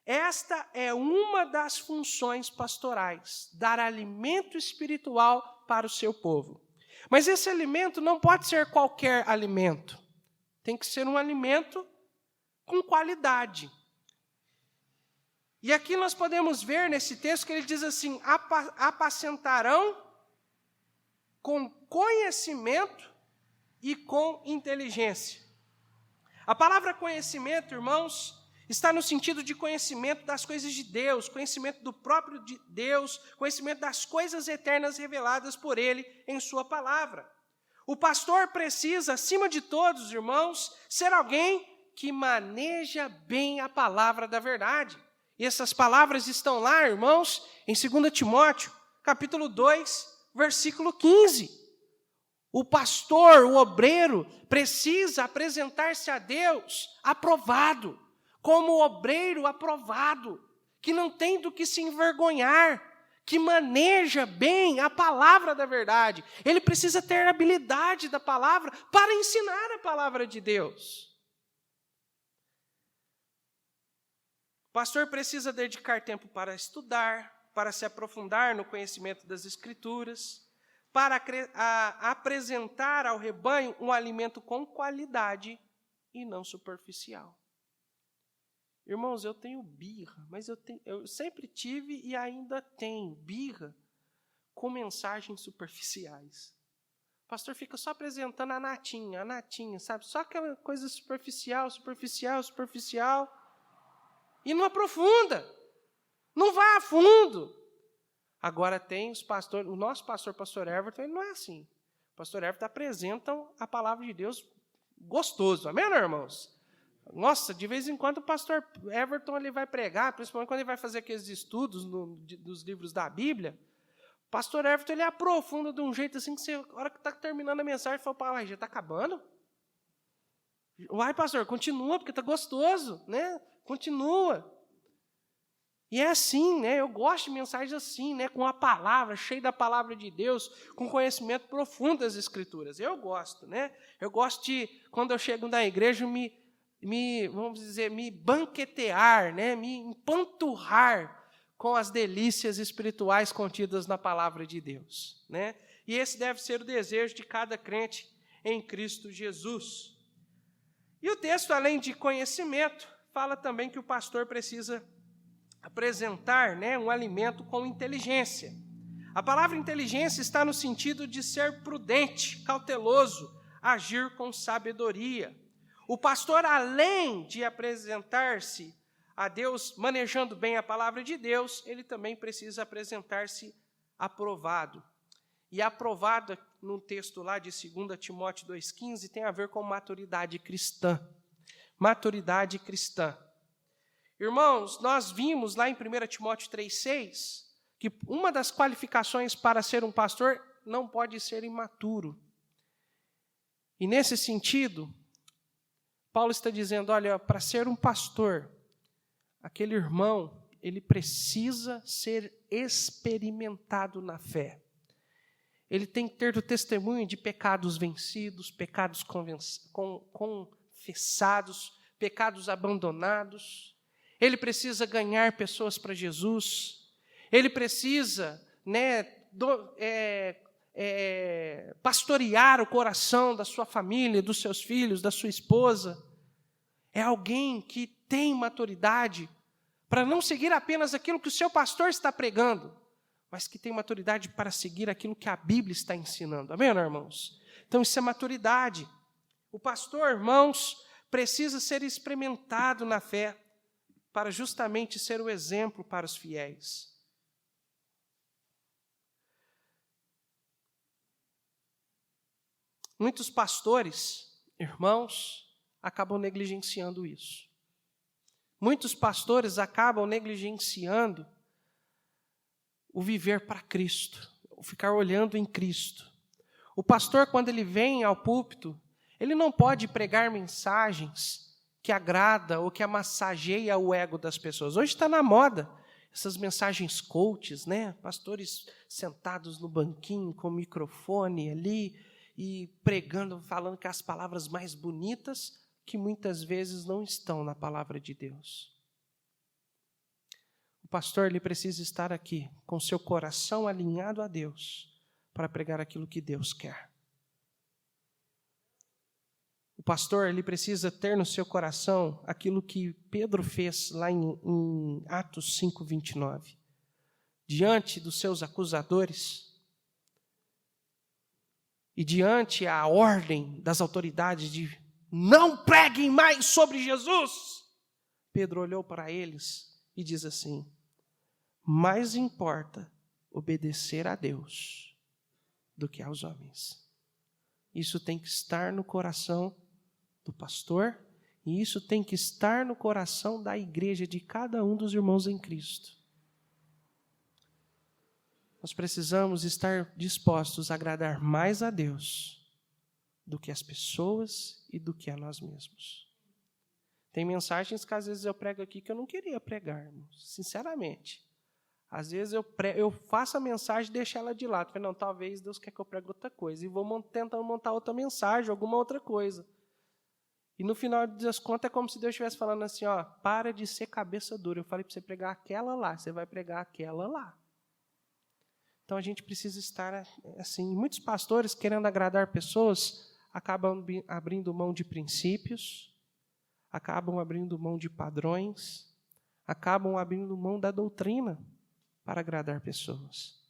Esta é uma das funções pastorais, dar alimento espiritual para o seu povo. Mas esse alimento não pode ser qualquer alimento. Tem que ser um alimento com qualidade. E aqui nós podemos ver nesse texto que ele diz assim: apacentarão com conhecimento e com inteligência. A palavra conhecimento, irmãos, está no sentido de conhecimento das coisas de Deus, conhecimento do próprio Deus, conhecimento das coisas eternas reveladas por Ele em sua palavra. O pastor precisa, acima de todos, irmãos, ser alguém que maneja bem a palavra da verdade. E essas palavras estão lá, irmãos, em 2 Timóteo, capítulo 2, versículo 15. O pastor, o obreiro, precisa apresentar-se a Deus aprovado, como obreiro aprovado, que não tem do que se envergonhar, que maneja bem a palavra da verdade. Ele precisa ter habilidade da palavra para ensinar a palavra de Deus. O pastor precisa dedicar tempo para estudar, para se aprofundar no conhecimento das Escrituras, para apresentar ao rebanho um alimento com qualidade e não superficial. Irmãos, eu tenho birra, mas eu sempre tive e ainda tenho birra com mensagens superficiais. O pastor fica só apresentando a natinha, sabe? Só aquela coisa superficial, e não aprofunda, não vai a fundo. Agora tem os pastores, o nosso pastor Everton, ele não é assim. O pastor Everton apresenta a palavra de Deus gostoso, amém, irmãos? Nossa, de vez em quando o pastor Everton ele vai pregar, principalmente quando ele vai fazer aqueles estudos dos livros da Bíblia, o pastor Everton ele aprofunda de um jeito assim que você, a hora que está terminando a mensagem, fala, pai, já está acabando? Vai, pastor, continua, porque está gostoso, né? Continua. E é assim, né? Eu gosto de mensagens assim, né? Com a palavra, cheia da palavra de Deus, com conhecimento profundo das Escrituras. Eu gosto, né? Eu gosto de, quando eu chego na igreja, vamos dizer, me banquetear, né? Me empanturrar com as delícias espirituais contidas na palavra de Deus, né? E esse deve ser o desejo de cada crente em Cristo Jesus. E o texto, além de conhecimento, fala também que o pastor precisa apresentar, né, um alimento com inteligência. A palavra inteligência está no sentido de ser prudente, cauteloso, agir com sabedoria. O pastor, além de apresentar-se a Deus, manejando bem a palavra de Deus, ele também precisa apresentar-se aprovado. E aprovado, no texto lá de 2 Timóteo 2,15, tem a ver com maturidade cristã. Maturidade cristã. Irmãos, nós vimos lá em 1 Timóteo 3,6, que uma das qualificações para ser um pastor não pode ser imaturo. E nesse sentido, Paulo está dizendo, olha, para ser um pastor, aquele irmão, ele precisa ser experimentado na fé. Ele tem que ter o testemunho de pecados vencidos, pecados confessados, pecados abandonados. Ele precisa ganhar pessoas para Jesus. Ele precisa, né, pastorear o coração da sua família, dos seus filhos, da sua esposa. É alguém que tem maturidade para não seguir apenas aquilo que o seu pastor está pregando, mas que tem maturidade para seguir aquilo que a Bíblia está ensinando. Amém, irmãos? Então, isso é maturidade. O pastor, irmãos, precisa ser experimentado na fé para justamente ser o exemplo para os fiéis. Muitos pastores, irmãos, acabam negligenciando isso. Muitos pastores acabam negligenciando o viver para Cristo, o ficar olhando em Cristo. O pastor, quando ele vem ao púlpito, ele não pode pregar mensagens que agrada ou que amassageia o ego das pessoas. Hoje está na moda essas mensagens coaches, né? Pastores sentados no banquinho com o microfone ali e pregando, falando que as palavras mais bonitas que muitas vezes não estão na palavra de Deus. O pastor ele precisa estar aqui com seu coração alinhado a Deus para pregar aquilo que Deus quer. O pastor ele precisa ter no seu coração aquilo que Pedro fez lá em Atos 5:29. Diante dos seus acusadores e diante a ordem das autoridades de não preguem mais sobre Jesus, Pedro olhou para eles e diz assim: mais importa obedecer a Deus do que aos homens. Isso tem que estar no coração do pastor, e isso tem que estar no coração da igreja, de cada um dos irmãos em Cristo. Nós precisamos estar dispostos a agradar mais a Deus do que as pessoas e do que a nós mesmos. Tem mensagens que às vezes eu prego aqui que eu não queria pregar, irmãos, sinceramente. Às vezes eu faço a mensagem e deixo ela de lado. Eu falei, não, talvez Deus quer que eu pregue outra coisa. E vou tentando montar outra mensagem, alguma outra coisa. E no final das contas é como se Deus estivesse falando assim, ó, para de ser cabeça dura. Eu falei para você pregar aquela lá, você vai pregar aquela lá. Então a gente precisa estar assim. Muitos pastores, querendo agradar pessoas, acabam abrindo mão de princípios, acabam abrindo mão de padrões, acabam abrindo mão da doutrina para agradar pessoas.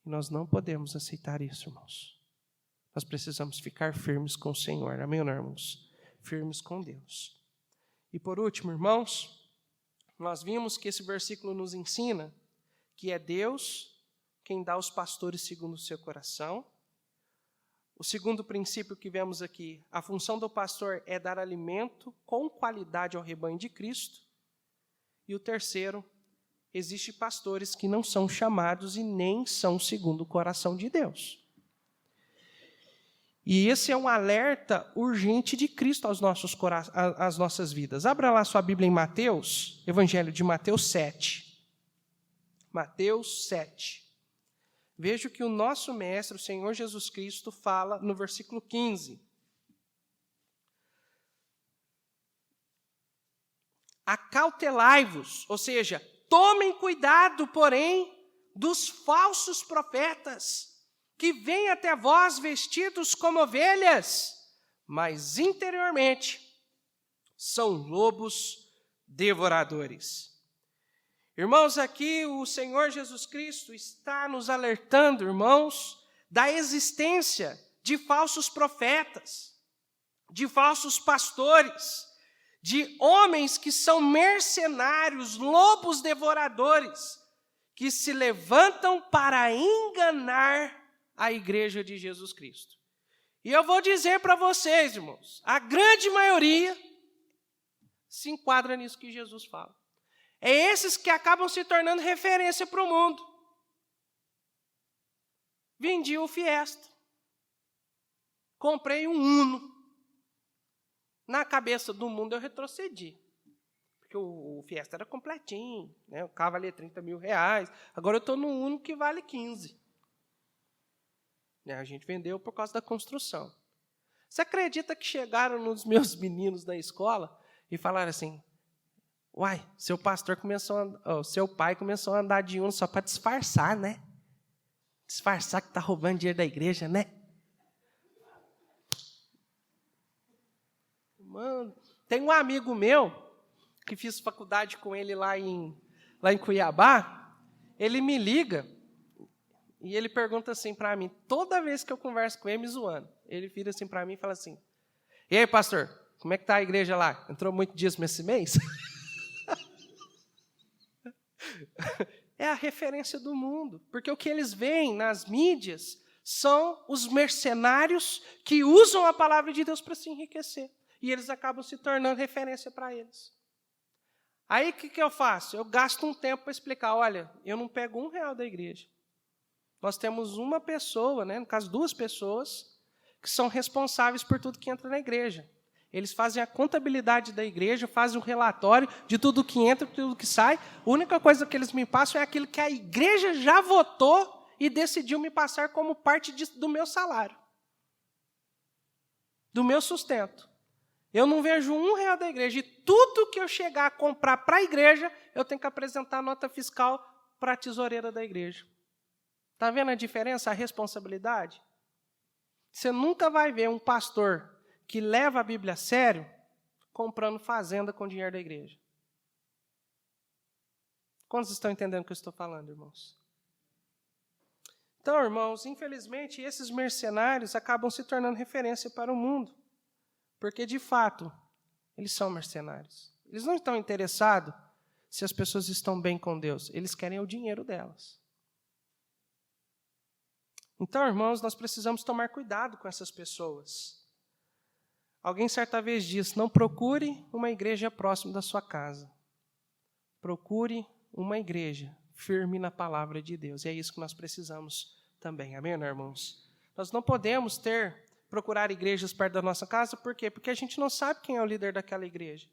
E nós não podemos aceitar isso, irmãos. Nós precisamos ficar firmes com o Senhor. Amém, irmãos? Firmes com Deus. E por último, irmãos, nós vimos que esse versículo nos ensina que é Deus quem dá aos pastores segundo o seu coração. O segundo princípio que vemos aqui, a função do pastor é dar alimento com qualidade ao rebanho de Cristo. E o terceiro, existem pastores que não são chamados e nem são segundo o coração de Deus. E esse é um alerta urgente de Cristo às nossas vidas. Abra lá sua Bíblia em Mateus, Evangelho de Mateus 7. Mateus 7. Veja o que o nosso mestre, o Senhor Jesus Cristo, fala no versículo 15. Acautelai-vos, ou seja, tomem cuidado, porém, dos falsos profetas, que vêm até vós vestidos como ovelhas, mas interiormente são lobos devoradores. Irmãos, aqui o Senhor Jesus Cristo está nos alertando, irmãos, da existência de falsos profetas, de falsos pastores, de homens que são mercenários, lobos devoradores, que se levantam para enganar a igreja de Jesus Cristo. E eu vou dizer para vocês, irmãos, a grande maioria se enquadra nisso que Jesus fala. É esses que acabam se tornando referência para o mundo. Vendi o Fiesta. Comprei um Uno. Na cabeça do mundo eu retrocedi. Porque o Fiesta era completinho, né? O carro valia 30 mil reais. Agora eu estou num Uno que vale 15. A gente vendeu por causa da construção. Você acredita que chegaram nos meus meninos da escola e falaram assim, uai, seu pai começou a andar de Uno só para disfarçar, né? Disfarçar que está roubando dinheiro da igreja, né? Mano, tem um amigo meu, que fiz faculdade com ele lá em Cuiabá, ele me liga e ele pergunta assim para mim, toda vez que eu converso com ele, me zoando, ele vira assim para mim e fala assim, e aí, pastor, como é que está a igreja lá? Entrou muito dízimo esse mês? É a referência do mundo, porque o que eles veem nas mídias são os mercenários que usam a palavra de Deus para se enriquecer. E eles acabam se tornando referência para eles. Aí o que eu faço? Eu gasto um tempo para explicar, olha, eu não pego R$1 da igreja. Nós temos uma pessoa, né, no caso 2 pessoas, que são responsáveis por tudo que entra na igreja. Eles fazem a contabilidade da igreja, fazem o relatório de tudo que entra, de tudo que sai. A única coisa que eles me passam é aquilo que a igreja já votou e decidiu me passar como parte do meu salário, do meu sustento. Eu não vejo R$1 da igreja. E tudo que eu chegar a comprar para a igreja, eu tenho que apresentar a nota fiscal para a tesoureira da igreja. Está vendo a diferença, a responsabilidade? Você nunca vai ver um pastor que leva a Bíblia a sério comprando fazenda com dinheiro da igreja. Quantos estão entendendo o que eu estou falando, irmãos? Então, irmãos, infelizmente, esses mercenários acabam se tornando referência para o mundo. Porque, de fato, eles são mercenários. Eles não estão interessados se as pessoas estão bem com Deus. Eles querem o dinheiro delas. Então, irmãos, nós precisamos tomar cuidado com essas pessoas. Alguém certa vez disse, não procure uma igreja próxima da sua casa. Procure uma igreja firme na palavra de Deus. E é isso que nós precisamos também. Amém, irmãos? Nós não podemos procurar igrejas perto da nossa casa. Por quê? Porque a gente não sabe quem é o líder daquela igreja.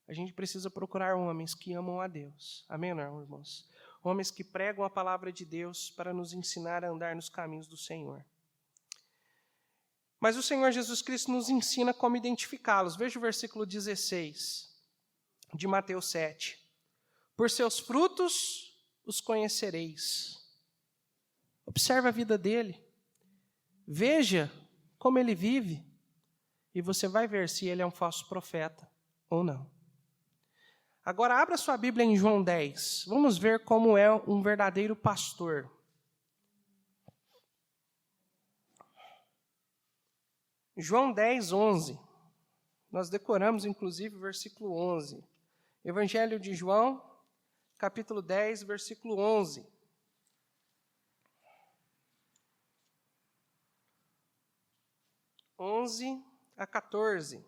A gente precisa procurar homens que amam a Deus. Amém, irmãos? Homens que pregam a palavra de Deus para nos ensinar a andar nos caminhos do Senhor. Mas o Senhor Jesus Cristo nos ensina como identificá-los. Veja o versículo 16 de Mateus 7. Por seus frutos os conhecereis. Observe a vida dele. Veja como ele vive. E você vai ver se ele é um falso profeta ou não. Agora, abra sua Bíblia em João 10. Vamos ver como é um verdadeiro pastor. João 10, 11. Nós decoramos, inclusive, o versículo 11. Evangelho de João, capítulo 10, versículo 11. A 14.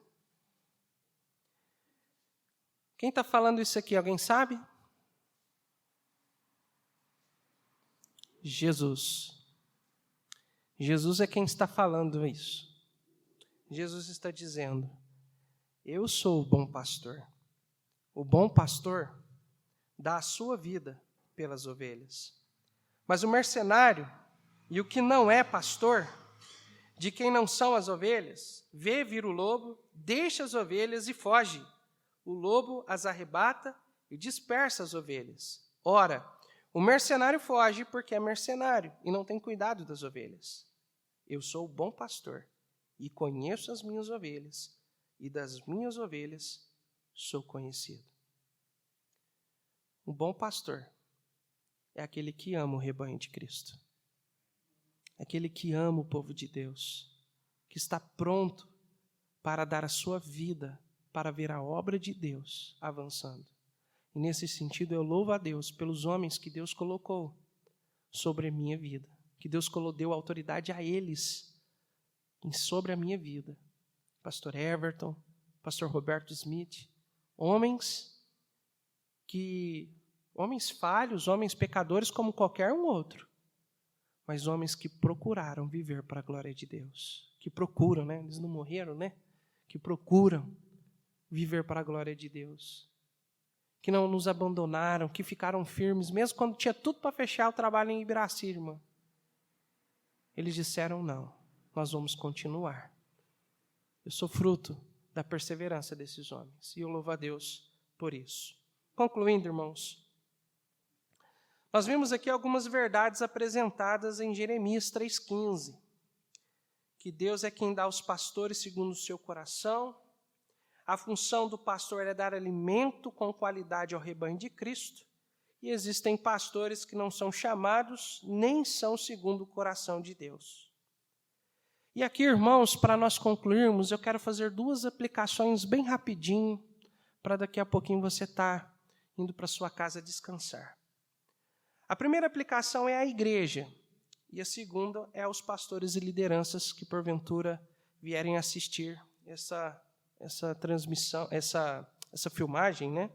Quem está falando isso aqui, alguém sabe? Jesus. Jesus é quem está falando isso. Jesus está dizendo, eu sou o bom pastor. O bom pastor dá a sua vida pelas ovelhas. Mas o mercenário e o que não é pastor, de quem não são as ovelhas, vê vir o lobo, deixa as ovelhas e foge. O lobo as arrebata e dispersa as ovelhas. Ora, o mercenário foge porque é mercenário e não tem cuidado das ovelhas. Eu sou o bom pastor e conheço as minhas ovelhas, e das minhas ovelhas sou conhecido. O bom pastor é aquele que ama o rebanho de Cristo. É aquele que ama o povo de Deus, que está pronto para dar a sua vida para ver a obra de Deus avançando. E nesse sentido eu louvo a Deus pelos homens que Deus colocou sobre a minha vida, que Deus deu autoridade a eles sobre a minha vida. Pastor Everton, Pastor Roberto Smith, homens falhos, homens pecadores como qualquer um outro, mas homens que procuraram viver para a glória de Deus, que procuram, né? Eles não morreram, né? Que procuram viver para a glória de Deus, que não nos abandonaram, que ficaram firmes, mesmo quando tinha tudo para fechar o trabalho em Ibiraci, irmão. Eles disseram, não, nós vamos continuar. Eu sou fruto da perseverança desses homens, e eu louvo a Deus por isso. Concluindo, irmãos, nós vimos aqui algumas verdades apresentadas em Jeremias 3,15, que Deus é quem dá aos pastores segundo o seu coração. A função do pastor é dar alimento com qualidade ao rebanho de Cristo, e existem pastores que não são chamados, nem são segundo o coração de Deus. E aqui, irmãos, para nós concluirmos, eu quero fazer 2 aplicações bem rapidinho, para daqui a pouquinho você estar indo para sua casa descansar. A primeira aplicação é a igreja, e a segunda é aos pastores e lideranças que, porventura, vierem assistir essa transmissão, essa filmagem, né,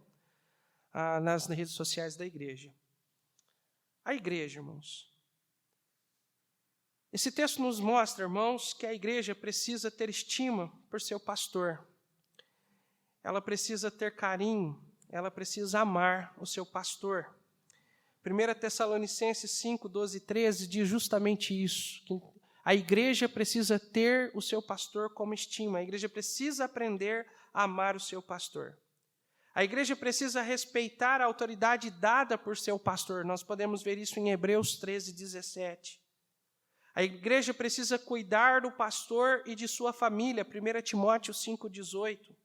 nas redes sociais da igreja. A igreja, irmãos. Esse texto nos mostra, irmãos, que a igreja precisa ter estima por seu pastor. Ela precisa ter carinho, ela precisa amar o seu pastor. 1 Tessalonicenses 5, 12 e 13 diz justamente isso, que a igreja precisa ter o seu pastor como estima, a igreja precisa aprender a amar o seu pastor. A igreja precisa respeitar a autoridade dada por seu pastor, nós podemos ver isso em Hebreus 13, 17. A igreja precisa cuidar do pastor e de sua família, 1 Timóteo 5,18.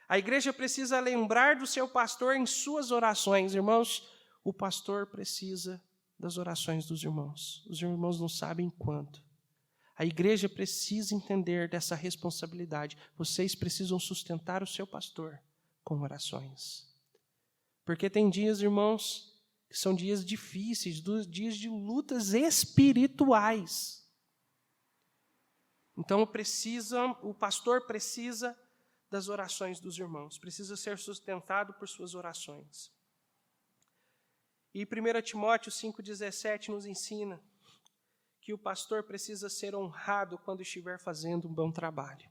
A igreja precisa lembrar do seu pastor em suas orações. Irmãos, o pastor precisa das orações dos irmãos. Os irmãos não sabem quanto. A igreja precisa entender dessa responsabilidade. Vocês precisam sustentar o seu pastor com orações. Porque tem dias, irmãos, que são dias difíceis, dias de lutas espirituais. Então o pastor precisa das orações dos irmãos, precisa ser sustentado por suas orações. E 1 Timóteo 5,17 nos ensina que o pastor precisa ser honrado quando estiver fazendo um bom trabalho.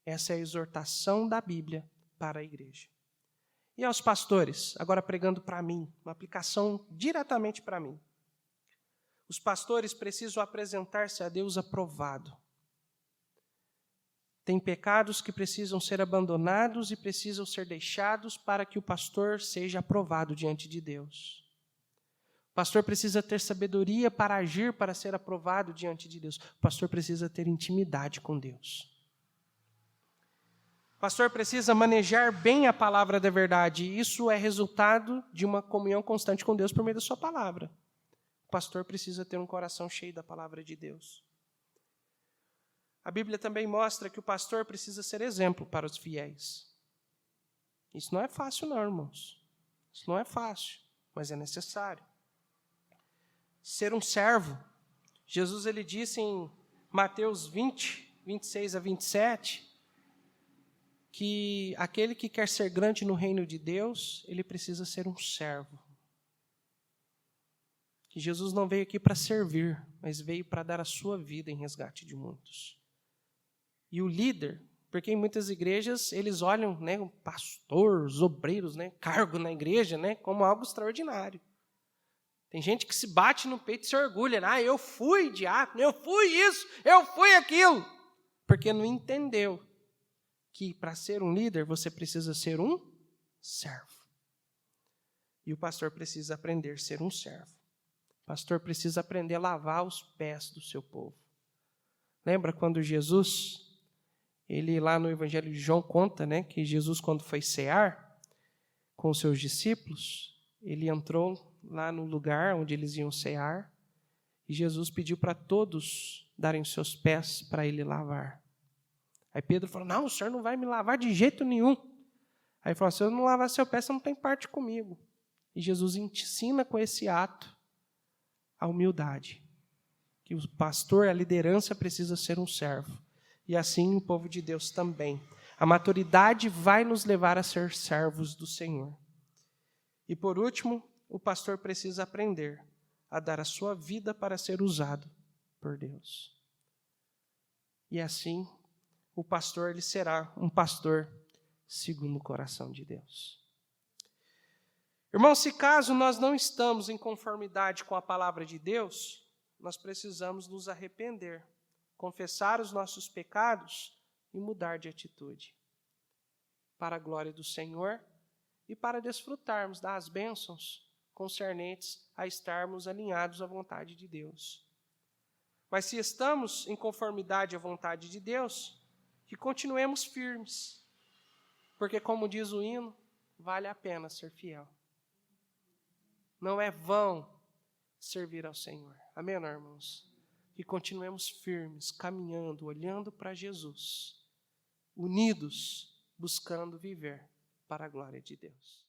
Essa é a exortação da Bíblia para a igreja. E aos pastores, agora pregando para mim, uma aplicação diretamente para mim. Os pastores precisam apresentar-se a Deus aprovado. Tem pecados que precisam ser abandonados e precisam ser deixados para que o pastor seja aprovado diante de Deus. O pastor precisa ter sabedoria para agir, para ser aprovado diante de Deus. O pastor precisa ter intimidade com Deus. O pastor precisa manejar bem a palavra da verdade. Isso é resultado de uma comunhão constante com Deus por meio da sua palavra. O pastor precisa ter um coração cheio da palavra de Deus. A Bíblia também mostra que o pastor precisa ser exemplo para os fiéis. Isso não é fácil não, irmãos. Isso não é fácil, mas é necessário. Ser um servo. Jesus ele disse em Mateus 20, 26 a 27, que aquele que quer ser grande no reino de Deus, ele precisa ser um servo. Que Jesus não veio aqui para servir, mas veio para dar a sua vida em resgate de muitos. E o líder, porque em muitas igrejas eles olham, né, o pastor, os obreiros, né, cargo na igreja, né, como algo extraordinário. Tem gente que se bate no peito e se orgulha. Eu fui diácono, eu fui isso, eu fui aquilo. Porque não entendeu que para ser um líder você precisa ser um servo. E o pastor precisa aprender a ser um servo. O pastor precisa aprender a lavar os pés do seu povo. Lembra quando Jesus... Ele lá no Evangelho de João conta, né, que Jesus, quando foi cear com os seus discípulos, ele entrou lá no lugar onde eles iam cear e Jesus pediu para todos darem os seus pés para ele lavar. Aí Pedro falou, não, o senhor não vai me lavar de jeito nenhum. Aí ele falou, se eu não lavar seu pé, você não tem parte comigo. E Jesus ensina com esse ato a humildade. Que o pastor, a liderança precisa ser um servo. E assim o povo de Deus também. A maturidade vai nos levar a ser servos do Senhor. E por último, o pastor precisa aprender a dar a sua vida para ser usado por Deus. E assim, o pastor ele será um pastor segundo o coração de Deus. Irmãos, se caso nós não estamos em conformidade com a palavra de Deus, nós precisamos nos arrepender, confessar os nossos pecados e mudar de atitude. Para a glória do Senhor e para desfrutarmos das bênçãos concernentes a estarmos alinhados à vontade de Deus. Mas se estamos em conformidade à vontade de Deus, que continuemos firmes, porque como diz o hino, vale a pena ser fiel. Não é vão servir ao Senhor. Amém, irmãos? Que continuemos firmes, caminhando, olhando para Jesus, unidos, buscando viver para a glória de Deus.